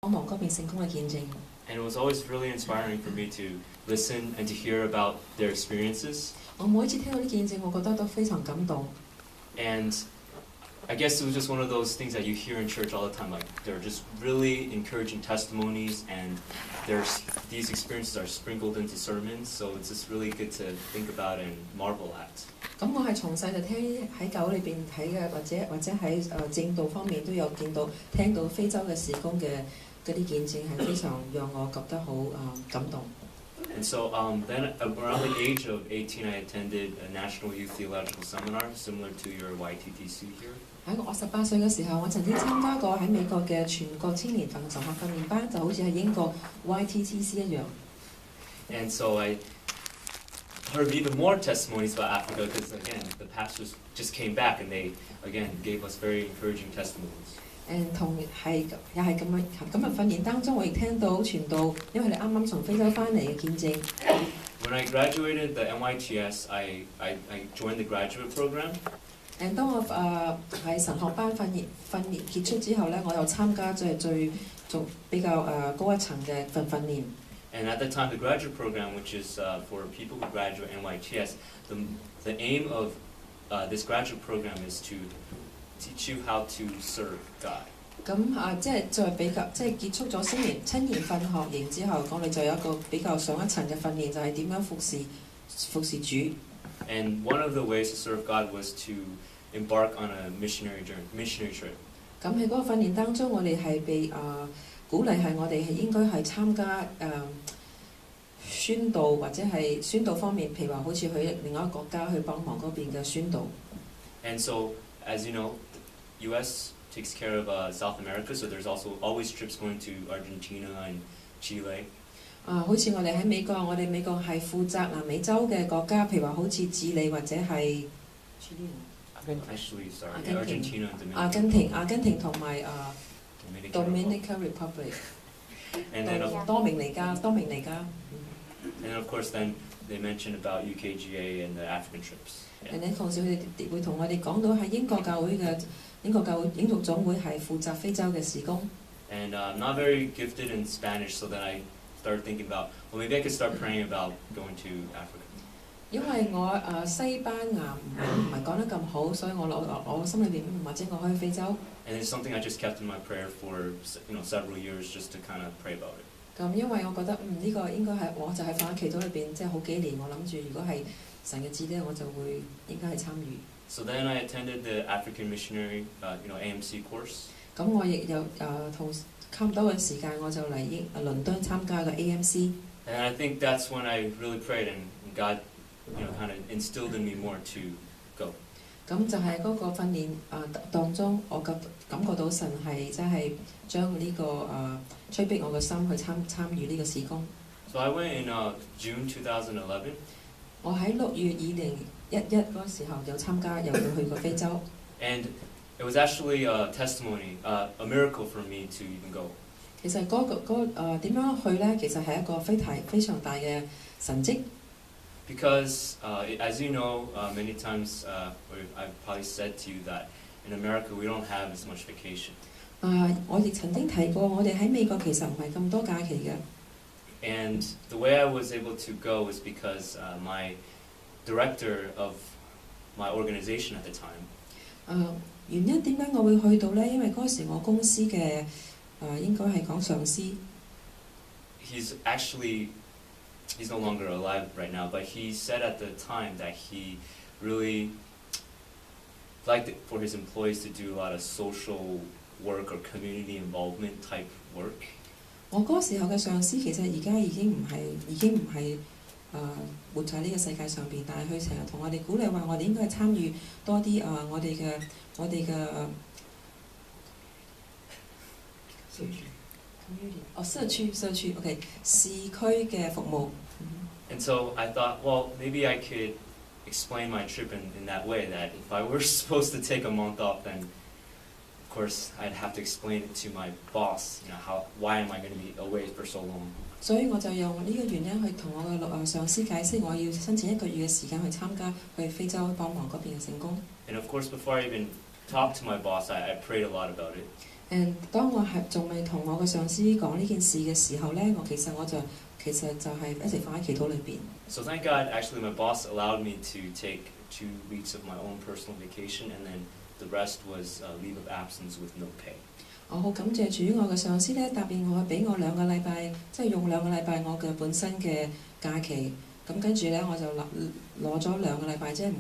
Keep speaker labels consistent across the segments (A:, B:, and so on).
A: 幫忙嗰邊成功嘅見證。
B: And it was always really inspiring for me to listen and to hear about their experiences.
A: 我每一次聽到啲見證，我覺得都非常感動。
B: And I guess it was just one of those things that you hear in church all the time. Like they're just really encouraging testimonies, and these experiences are sprinkled into sermons. So it's just really good to think about and marvel at.
A: 咁我係從細就聽喺教會裏邊睇嘅，或者喺正道方面都有聽到非洲嘅事工嘅嗰啲見證，係非常讓我覺得好感動。
B: And so then around the age of 18, I attended a National Youth Theological Seminar, similar to your YTTC here.
A: 喺我18歲嘅時候，我曾經參加過喺美國嘅全國青年神學訓練班，就好似喺英國 YTTC 一樣。
B: And so I heard even more testimonies about Africa because, again, the pastors just came back and they, again, gave us very encouraging testimonies.
A: 又係咁嘅訓練當中，我亦聽到傳道，因為你啱啱從非洲翻嚟嘅見證。
B: When I graduated the NYTS, I joined the graduate program.
A: 當我喺神學班訓練結束之後咧，我又參加做比較高一層嘅訓練。
B: And at the time, the graduate program, which is for people who graduate NYTS, the aim of this graduate program is to teach you how to serve God.
A: 咁即係結束咗青年訓學營之後，我哋就有一個比較上一層嘅訓練，就係點樣服侍主。
B: And one of the ways to serve God was to embark on a missionary trip.
A: 咁喺嗰個訓練當中，我哋係被鼓勵係我哋係應該係參加宣道或者係宣道方面，譬如話好似去另外一個國家去幫忙嗰邊嘅宣道。
B: And so, as you know, the U.S. takes care of South America, so there's also always trips going to Argentina and Chile.
A: 好似我哋喺美國，我哋美國係負責南美洲嘅國家，譬如話好似智利或者係
B: Actually, sorry, Argentina and
A: 阿根廷同埋Dominican Republic。And
B: then
A: 多明尼加。
B: And of course, then they mentioned about UKGA and the African trips.
A: And then 同時佢哋會同我哋講到喺英國教會英屬總會係負責非洲嘅事工。
B: And I'm not very gifted in Spanish, so then I started thinking about, well, maybe I could start praying about going to Africa.
A: 因為我西班牙唔係講得咁好，所以我心裏邊或者我可以非洲。
B: And it's something I just kept in my prayer for several years, just to kind of pray about it.
A: 咁因為我覺得呢個應該係我就係放喺祈禱裏邊，即係好幾年，我諗住如果係神嘅旨意，我就會應該係參與。
B: So then I attended the African Missionary, AMC course.
A: 咁我亦有同差唔多嘅時間，我就嚟倫敦參加嘅 AMC。And
B: I think that's when I really prayed, and God, kind of instilled in me more to go.
A: 咁就係嗰個訓練當中，我感覺到神係真係將呢個催逼我嘅心去參與呢個事工。
B: So I went in June 2011.
A: 我喺6月2011嗰個時候有參加，又去過非洲。
B: And it was actually a testimony, a miracle for me to even go.
A: 其實點樣去咧？其實係一個非常大嘅神蹟。
B: Because, as you know, many times I've probably said to you that in America we don't have as much vacation.
A: 我亦曾經提過，我哋喺美國其實唔係咁多假期嘅。
B: And the way I was able to go was because my director of my organization at the time.
A: 原因點解我會去到咧？因為嗰時我公司嘅應該係講上司。
B: He's no longer alive right now, but he said at the time that he really liked it for his employees to do a lot of social work or community involvement type work.
A: 我嗰時候嘅上司其實而家已經唔係活在呢個世界上邊，但係佢成日同我哋鼓勵話，我哋應該係參與多啲我哋嘅社區 OK 市區嘅服務。
B: And so I thought, well, maybe I could explain my trip in that way, that if I were supposed to take a month off, then of course I'd have to explain it to my boss, why am I going to be away for so long.
A: 所以我就用呢個原因去同我嘅上司解釋，我要申請1個月嘅時間去參加去非洲幫忙嗰邊嘅成功。
B: And of course, before I even talked to my boss, I prayed a lot about it.
A: 當我係仲未同我嘅上司講呢件事嘅時候咧，其實就係一直放喺祈禱裏邊。
B: So thank God, actually, my boss allowed me to take 2 weeks of my own personal vacation, and then the rest was leave of absence with no pay.
A: 我好感謝主，我嘅上司咧答應我俾我2個禮拜，即係用2個禮拜我嘅本身嘅假期。咁跟住咧我就攞咗2個禮拜，即係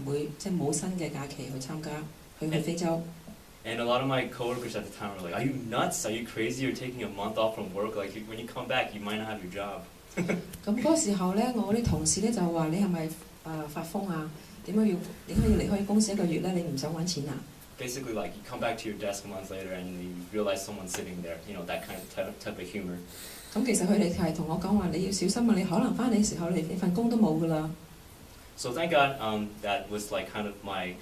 A: 冇新嘅假期去參加去非洲。
B: And a lot of my coworkers at the time were like, "Are you nuts? Are you crazy? You're taking a month off from work. Like when you come back, you might not have your job."
A: 咁嗰個時候咧，我啲同事咧就話：你係咪發瘋啊？點解要離開公司1個月咧？你唔想揾錢啊？
B: Basically, like you come back to your desk a month later and you realize someone's sitting there. You know, that kind of type of humor.
A: 咁其實佢哋係同我講話：你要小心啊！你可能翻嚟嘅時候，你份工都冇噶啦。
B: So thank God, that was like kind of my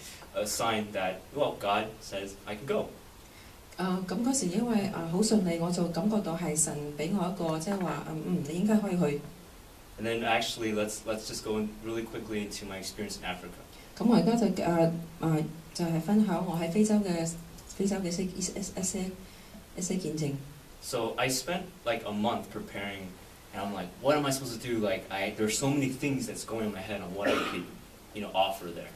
B: sign that, well, God says I can go.
A: 咁嗰時因為好順利，我就感覺到係神俾我一個即係話你應該可以去。
B: And then actually, let's just go really quickly into my experience in Africa.
A: 咁我而家就係分享我喺非洲嘅一些見證。
B: So I spent like a month preparing, and I'm like, what am I supposed to do? Like, there's so many things that's going in my head on what I could, offer there.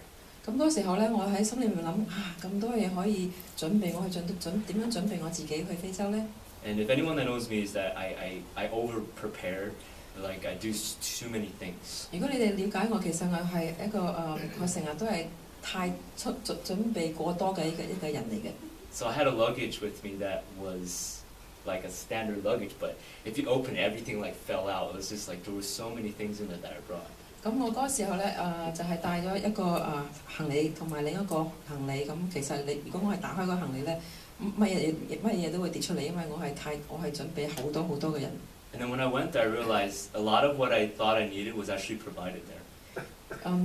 A: 咁嗰時候咧，我喺心裏面諗咁多嘢可以準備，我去點樣準備我自己去非洲咧
B: And if anyone that knows me is that I over prepare, like I do too many things.
A: 如果你哋了解我，其實我係一個我成日都係太準備過多嘅一個人嚟嘅。
B: So I had a luggage with me that was like a standard luggage, but if you open it, everything like fell out. It was just like there were so many things in there that I brought.
A: 咁我嗰個時候咧就係帶咗一個行李同埋另一個行李。咁其實如果我係打開個行李咧，乜嘢都會跌出嚟，因為我係準備好多嘅人。
B: And then when I went there, I realized a lot of what I thought I needed was actually provided there.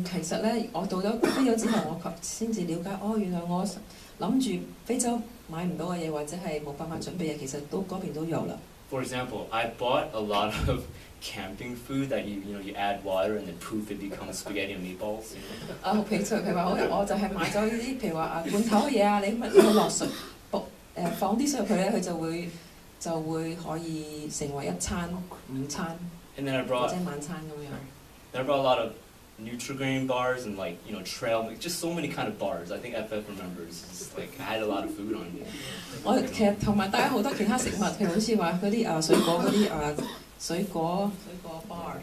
A: 其實咧，我到咗非洲之後，我先至了解，原來我諗住非洲買唔到嘅嘢，或者係冇辦法準備嘅，其實嗰邊都有啦。
B: For example, I bought a lot of camping food that you add water and then poof it becomes spaghetti and meatballs.
A: 譬如話我就係買咗呢啲，譬如話罐頭嘢啊，你落水放啲水入去咧，佢就會可以成為一餐午餐
B: And then I
A: 或
B: brought
A: 者晚餐咁樣。
B: Then I brought a lot of Nutri-Grain bars and trail, just so many kind of bars. I think FF remembers. It's like I had a lot of food on me.
A: 我其實同埋帶咗好多其他食物，譬如好似話嗰啲水果嗰啲水果 bar，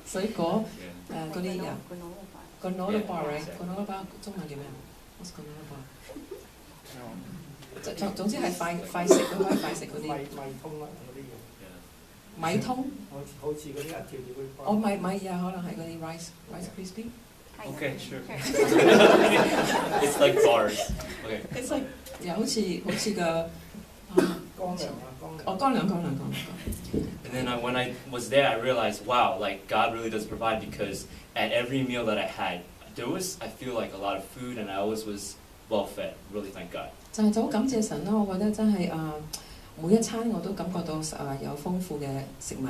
A: 水果嗰啲granola bar，granola bar 中文叫咩啊 ？What's granola bar？ 總之係快食都可以快食嗰啲。米通
C: 好似嗰啲人跳嗰啲。
A: 米啊，可能係嗰啲 rice crispy。
B: Okay, sure. It's like bars. Okay.
A: It's like 好似個乾糧。
B: And then when I was there, I realized, wow, like God really does provide because at every meal that I had, I feel like a lot of food and I always was well fed. Really thank God.
A: 就好感謝神啦！我覺得真係每一餐我都感覺到有豐富嘅食物。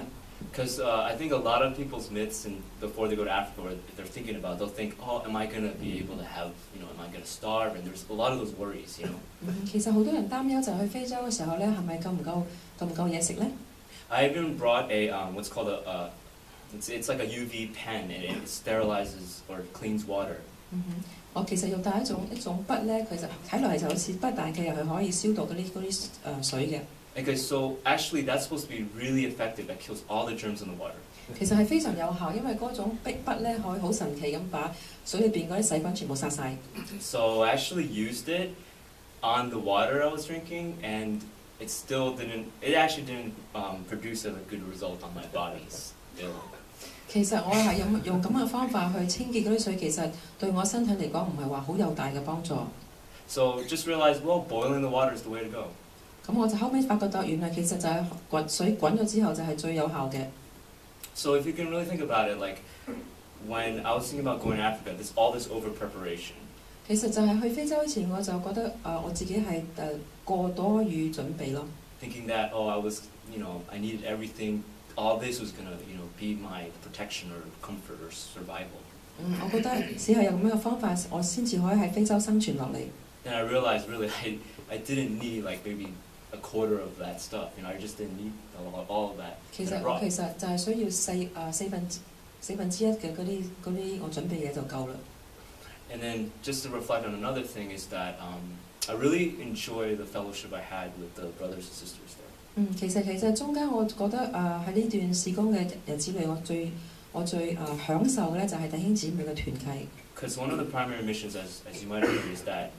B: Because I think a lot of people's myths, and before they go to Africa, or if they're thinking about it, they'll think, oh, am I going to be able to have, am I going to starve? And there's a lot of those worries,
A: 其實好多人擔憂就去非洲嘅時候咧，係咪夠唔夠嘢食咧
B: I even brought a, what's called it's like a UV pen, and it sterilizes or cleans water.
A: 我其實要帶一種筆咧，其實睇落嚟就好似筆，但係佢又係可以消毒嗰啲水嘅。
B: Okay, so actually that's supposed to be really effective. That kills all the germs in the water.
A: 其實係非常有效，因為嗰種筆咧可以好神奇咁把水裏邊嗰啲細菌全部殺晒。
B: So I actually used it on the water I was drinking, and it actually didn't produce a good result on my body. Still.
A: 其實我係用咁嘅方法去清潔嗰啲水，其實對我身體嚟講唔係話好有大嘅幫助。
B: So just realize, well, boiling the water is the way to go.
A: 咁我就後尾發覺到，原來其實就係水滾咗之後就係最有效嘅。
B: So if you can really think about it, like when I was thinking about going to Africa, all this over preparation.
A: 其實就係去非洲之前，我就覺得我自己係過多於準備咯。
B: Thinking that I needed everything. All this was gonna be my protection or comfort or survival.
A: 我覺得只係有咁樣嘅方法，我先至可以喺非洲生存落嚟。
B: And I realized really I didn't need like maybe a quarter of that stuff. I just didn't need all of that.
A: 其實我就係需要四分之一嘅嗰啲我準備嘢就夠啦。
B: And then just to reflect on another thing is that I really enjoy the fellowship I had with the brothers and sisters there.
A: 其實中間我覺得喺呢段事工嘅日子裏，我最享受嘅咧就係弟兄姊妹嘅團契。
B: Because one of the primary missions, as you might have heard, is that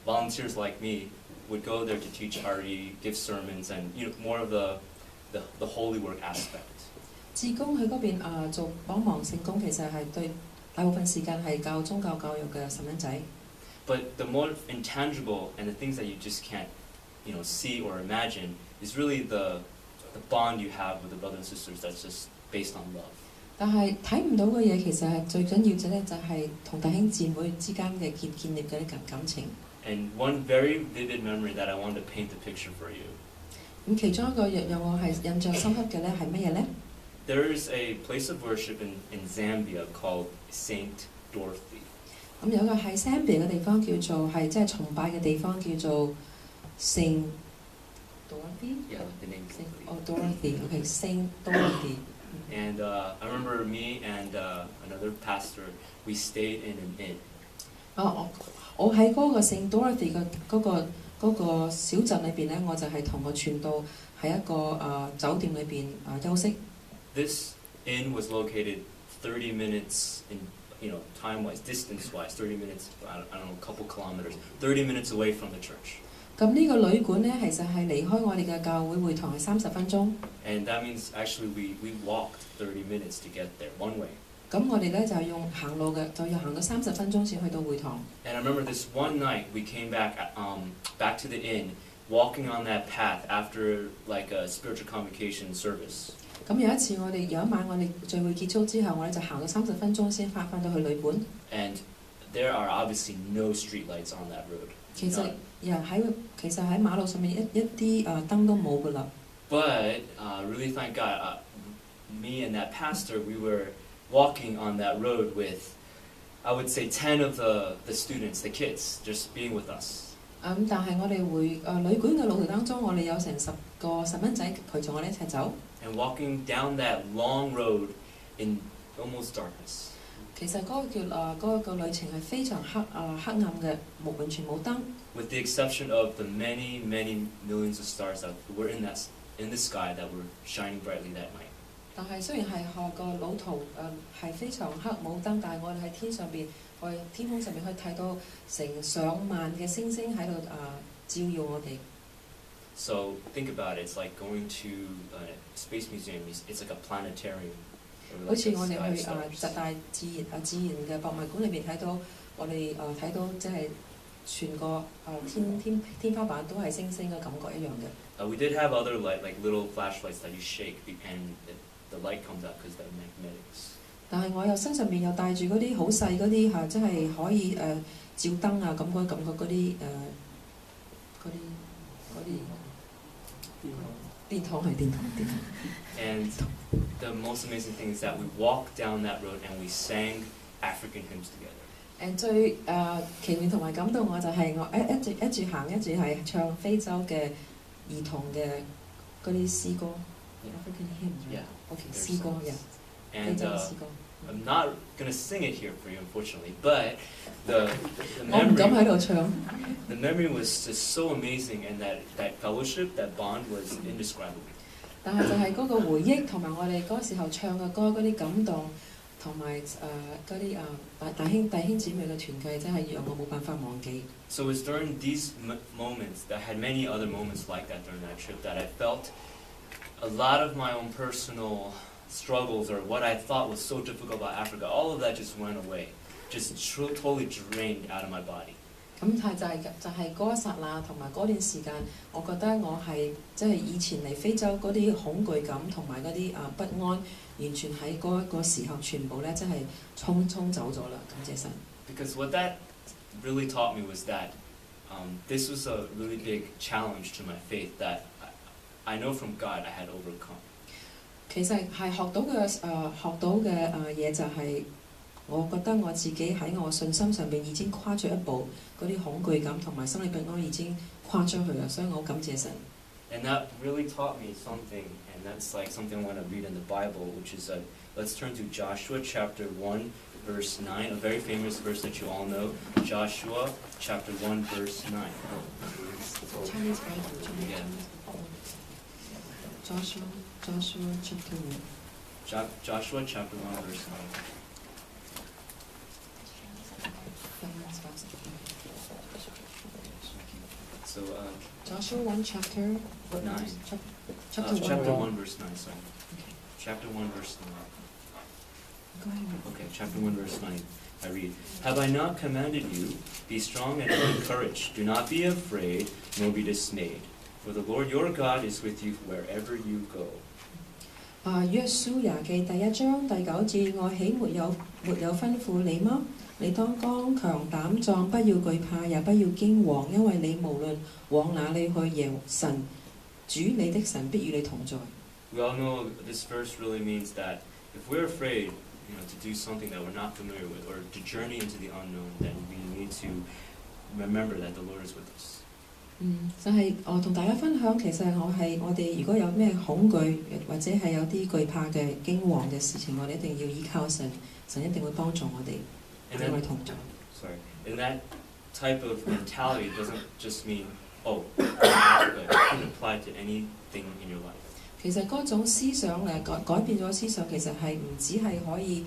B: volunteers like me would go there to teach RE, give sermons, and more of the holy work aspect.
A: 志工喺嗰邊做幫忙聖工，其實係對大部分時間係教宗教教育嘅細蚊仔。
B: But the more intangible and the things that you just can't, see or imagine is really the bond you have with the brothers and sisters that's just based on love.
A: 但係睇唔到嘅嘢，其實係最緊要嘅咧，就係同弟兄姊妹之間嘅建立嘅啲感情。
B: And one very vivid memory that I wanted to paint the picture for you.
A: 咁其中一個讓我係印象深刻嘅咧係乜嘢咧？
B: There is a place of worship in Zambia called Saint Dorothy.
A: 咁有個喺 Zambia 嘅地方叫做係即係崇拜嘅地方叫做聖 Dorothy。Yeah,
B: the name is
A: Dorothy. Okay, Saint Dorothy.
B: And I remember me and another pastor, we stayed in an inn.
A: 我喺嗰個聖 Dorothy 嘅嗰個小鎮裏邊咧，我就係同個傳道喺一個酒店裏邊休息。
B: This inn was located 30 minutes in, time-wise, distance-wise, 30 minutes, I don't know, a couple kilometers, 30 minutes away from the church.
A: 咁呢個旅館咧，其實係離開我哋嘅教會會堂係30分鐘。
B: And that means actually we walked 30 minutes to get there one way.
A: 咁我哋咧就用行路嘅，就要行到30分鐘先去到會堂。
B: And I remember this one night we came back to the inn, walking on that path after like a spiritual convocation service.
A: 咁有一晚我哋聚會結束之後，我哋就行到30分鐘先翻到去旅館。
B: And there are obviously no street lights on that road.
A: 其實喺馬路上面一啲燈都冇㗎啦。
B: But really thank God, me and that pastor, we were walking on that road with, I would say, 10 of the students, the kids, just being with us.
A: 但係我哋旅館嘅路途當中，我哋有成10個細蚊仔陪住我哋一齊走。
B: And walking down that long road in almost darkness.
A: 其實嗰個旅程係非常黑暗嘅，完全冇燈。
B: With the exception of the many, many millions of stars that were in the sky that were shining brightly that night.
A: 但係雖然係個路途係非常黑冇燈，但係我哋喺天空上面可以睇到成上萬嘅星星喺度照耀我哋。
B: So think about it. It's like going to a space museum. It's like a planetarium.
A: 好似我哋去大自然嘅博物館裏邊睇到，我哋睇到即係全個天花板都係星星嘅感覺一樣嘅。
B: We did have other like little flashlights that you shake and the light comes out because they're magnetics.
A: 但係我又身上面又帶住嗰啲好細嗰啲即係可以照燈啊咁嗰感覺嗰啲電筒。
B: And the most amazing thing is that we walked down that road and we sang African hymns together.
A: 最奇妙同埋感動我就係我一直行一直係唱非洲嘅兒童嘅嗰啲詩歌。African hymns.
B: Yeah.
A: Okay, 詩歌嘅。
B: And I'm not gonna sing it here for you, unfortunately, but the memory was just so amazing, and that fellowship, that bond was indescribable.
A: 但係就係嗰個回憶同埋我哋嗰時候唱嘅歌嗰啲感動，同埋嗰啲弟兄姊妹嘅團契，真係讓我冇辦法忘記。
B: So it was during these moments, that I had many other moments like that during that trip, that I felt a lot of my own personal struggles or what I thought was so difficult about Africa, all of that just went away, just totally drained out of my body.
A: 咁係就係嗰一剎那同埋嗰段時間，我覺得我係即係以前嚟非洲嗰啲恐懼感同埋嗰啲不安，完全喺嗰個時候全部咧真係沖走咗啦，感謝神。
B: Because what that really taught me was that this was a really big challenge to my faith that I know from God I had overcome.
A: 其實係學到嘅嘢就係我覺得我自己喺我信心上邊已經跨咗一步，嗰啲恐懼感同埋心理不安已經跨出去啦，所以我好感謝神。
B: And that really taught me something, and that's like something I want to read in the Bible, which is let's turn to Joshua chapter 1, verse 9, a very famous verse that you all know. Joshua chapter 1, verse 9.
A: Chinese Bible.
B: Yeah.
A: Joshua chapter 1.
B: Joshua chapter 1, verse 9. So,
A: Joshua 1 chapter
B: 9. Chapter 1 verse 9, sorry.
A: Okay.
B: Chapter 1 verse 9.
A: Go ahead.
B: Okay, chapter 1 verse 9. I read, Have I not commanded you, be strong and of good courage, do not be afraid, nor be dismayed, for the Lord your God is with you wherever you go.
A: 約書亞記第1章第9節，我豈沒有吩咐你嗎？你當剛強膽壯，不要懼怕，也不要驚惶，因為你無論往哪裏去，神主你的神必與你同在。
B: We all know this verse really means that if we're afraid, to do something that we're not familiar with, or to journey into the unknown, then we need to remember that the Lord is with us.
A: 就係我同大家分享，其實我哋如果有咩恐懼或者係有啲懼怕嘅驚惶嘅事情，我哋一定要依靠神，神一定會幫助我哋，與我哋同在。
B: Sorry, and that type of mentality doesn't just mean, oh, it can apply to anything in your life.
A: 其實嗰種思想改變咗思想，其實係唔止係可以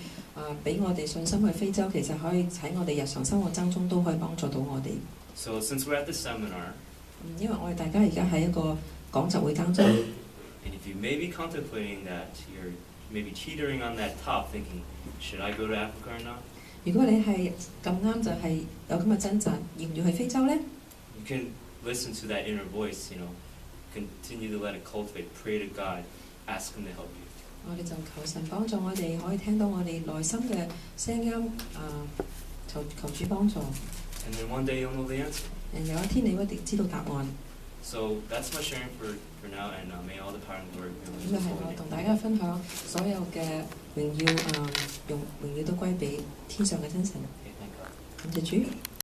A: 俾我哋信心去非洲，其實可以喺我哋日常生活當中都可以幫助到我哋。
B: So since we're at the seminar,
A: 因為我哋大家而家喺一個講習會當中
B: and if you may be contemplating that, you're maybe teetering on that top, thinking, should I go to Africa or not?
A: 如果你係咁啱就係有咁嘅掙扎，要唔要去非洲呢？
B: You can listen to that inner voice, continue to let it cultivate, pray to God, ask Him to help you.
A: 我哋就求神幫助我哋，可以聽到我哋內心嘅聲音，求主幫助。
B: And then one day you'll know the answer.
A: 有一天你一定知道答案。
B: So that's my sharing for now, and may all the power and glory be
A: 咁就係我同大家分享所有嘅榮耀，榮耀都歸俾天上嘅真神。
B: Okay, thank God.
A: 感謝主。